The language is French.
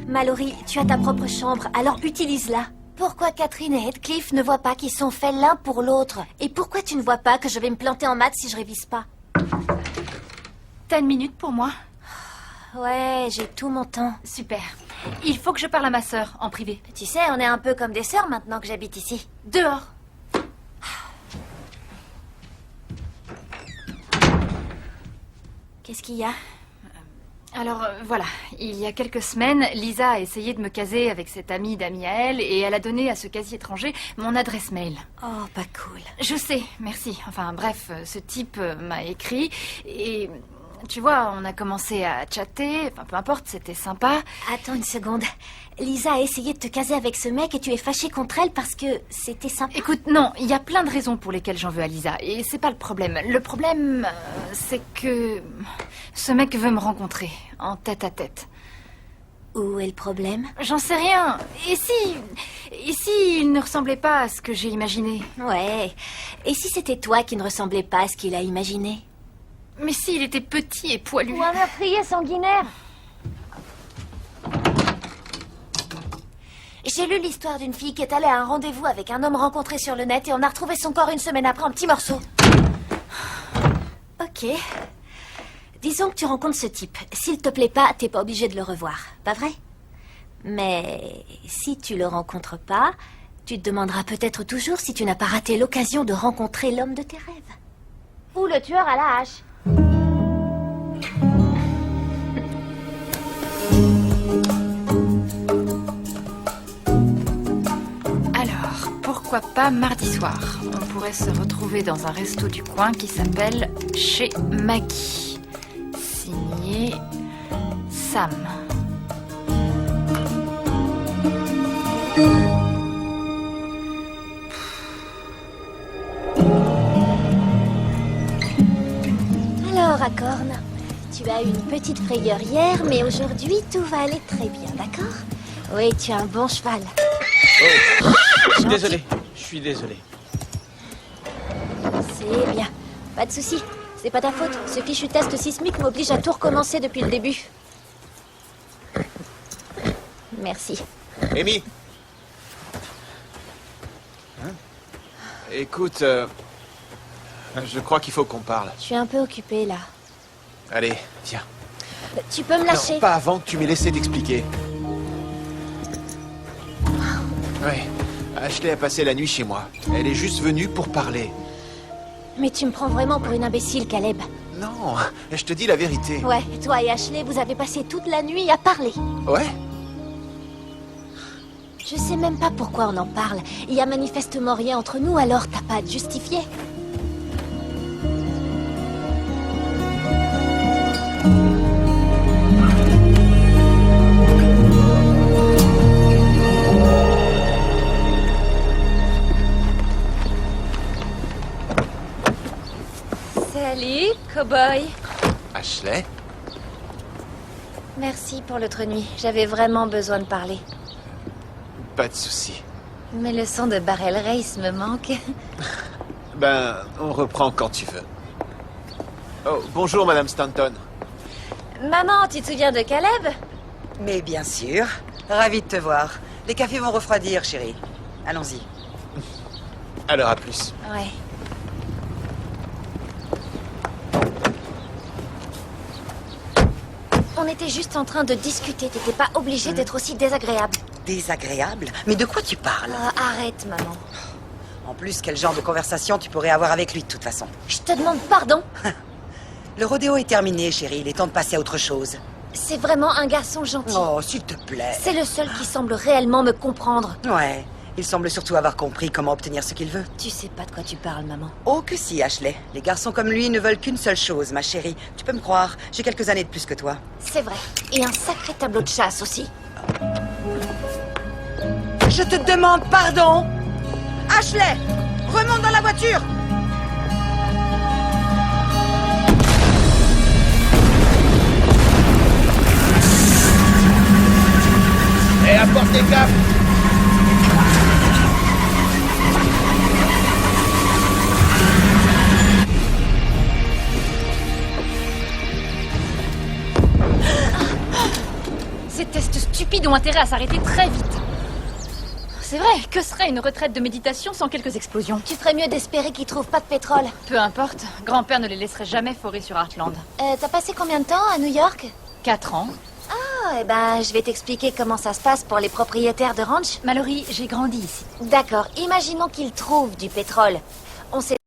Mallory, tu as ta propre chambre, alors utilise-la. Pourquoi Catherine et Heathcliff ne voient pas qu'ils sont faits l'un pour l'autre? Et pourquoi tu ne vois pas que je vais me planter en maths si je révise pas? T'as une minute pour moi? Ouais, j'ai tout mon temps. Super. Il faut que je parle à ma sœur, en privé. Tu sais, on est un peu comme des sœurs maintenant que j'habite ici. Dehors. Qu'est-ce qu'il y a? Alors, voilà. Il y a quelques semaines, Lisa a essayé de me caser avec cette amie d'amis à elle et elle a donné à ce casier étranger mon adresse mail. Oh, pas cool. Je sais, merci. Enfin, bref, ce type m'a écrit et... Tu vois, on a commencé à chatter, enfin peu importe, c'était sympa. Attends une seconde. Lisa a essayé de te caser avec ce mec et tu es fâché contre elle parce que c'était sympa. Écoute, non, il y a plein de raisons pour lesquelles j'en veux à Lisa. Et c'est pas le problème. Le problème, c'est que ce mec veut me rencontrer, en tête à tête. Où est le problème? J'en sais rien. Et si il ne ressemblait pas à ce que j'ai imaginé? Ouais. Et si c'était toi qui ne ressemblais pas à ce qu'il a imaginé? Mais s'il était petit et poilu. Ou un meurtrier sanguinaire. J'ai lu l'histoire d'une fille qui est allée à un rendez-vous avec un homme rencontré sur le net et on a retrouvé son corps une semaine après en petits morceaux. Ok. Disons que tu rencontres ce type. S'il te plaît pas, t'es pas obligé de le revoir, pas vrai? Mais si tu le rencontres pas, tu te demanderas peut-être toujours si tu n'as pas raté l'occasion de rencontrer l'homme de tes rêves. Ou le tueur à la hache. Alors, pourquoi pas mardi soir? On pourrait se retrouver dans un resto du coin qui s'appelle Chez Maggie. Signé Sam. Alors, Acorn, tu as eu une petite frayeur hier, mais aujourd'hui, tout va aller très bien, d'accord? Oui, tu as un bon cheval. Oh, Gentil. désolé, je suis désolé. C'est bien. Pas de souci. C'est pas ta faute. Ce fichu test sismique m'oblige à tout recommencer depuis le début. Merci. Amy. Hein? Écoute, je crois qu'il faut qu'on parle. Je suis un peu occupée, là. Allez, viens. Tu peux me lâcher? Non, pas avant que tu m'aies laissé t'expliquer. Ouais, Ashley a passé la nuit chez moi. Elle est juste venue pour parler. Mais tu me prends vraiment pour une imbécile, Caleb. Non, je te dis la vérité. Ouais, toi et Ashley, vous avez passé toute la nuit à parler. Ouais? Je sais même pas pourquoi on en parle. Il y a manifestement rien entre nous, alors t'as pas à te justifier. Salut, cow-boy. Ashley? Merci pour l'autre nuit. J'avais vraiment besoin de parler. Pas de souci. Mes leçons de barrel race me manquent. Ben, on reprend quand tu veux. Oh, bonjour, Madame Stanton. Maman, tu te souviens de Caleb? Mais bien sûr. Ravi de te voir. Les cafés vont refroidir, chérie. Allons-y. Alors, à plus. Ouais. On était juste en train de discuter. T'étais pas obligé d'être aussi désagréable. Désagréable? Mais de quoi tu parles? Arrête, maman. En plus, quel genre de conversation tu pourrais avoir avec lui de toute façon? Je te demande pardon. Le rodéo est terminé, chérie. Il est temps de passer à autre chose. C'est vraiment un garçon gentil. Oh, s'il te plaît. C'est le seul qui semble réellement me comprendre. Ouais. Il semble surtout avoir compris comment obtenir ce qu'il veut. Tu sais pas de quoi tu parles, maman. Oh que si, Ashley. Les garçons comme lui ne veulent qu'une seule chose, ma chérie. Tu peux me croire, j'ai quelques années de plus que toi. C'est vrai. Et un sacré tableau de chasse aussi. Je te demande pardon. Ashley, remonte dans la voiture. Et apporte tes câbles. Ces tests stupides stupides ont intérêt à s'arrêter très vite. C'est vrai, que serait une retraite de méditation sans quelques explosions? Tu ferais mieux d'espérer qu'ils trouvent pas de pétrole. Peu importe, grand-père ne les laisserait jamais forer sur Heartland. T'as passé combien de temps à New York? 4 ans. Ah, eh ben, je vais t'expliquer comment ça se passe pour les propriétaires de ranch. Mallory, j'ai grandi ici. D'accord, imaginons qu'ils trouvent du pétrole. On sait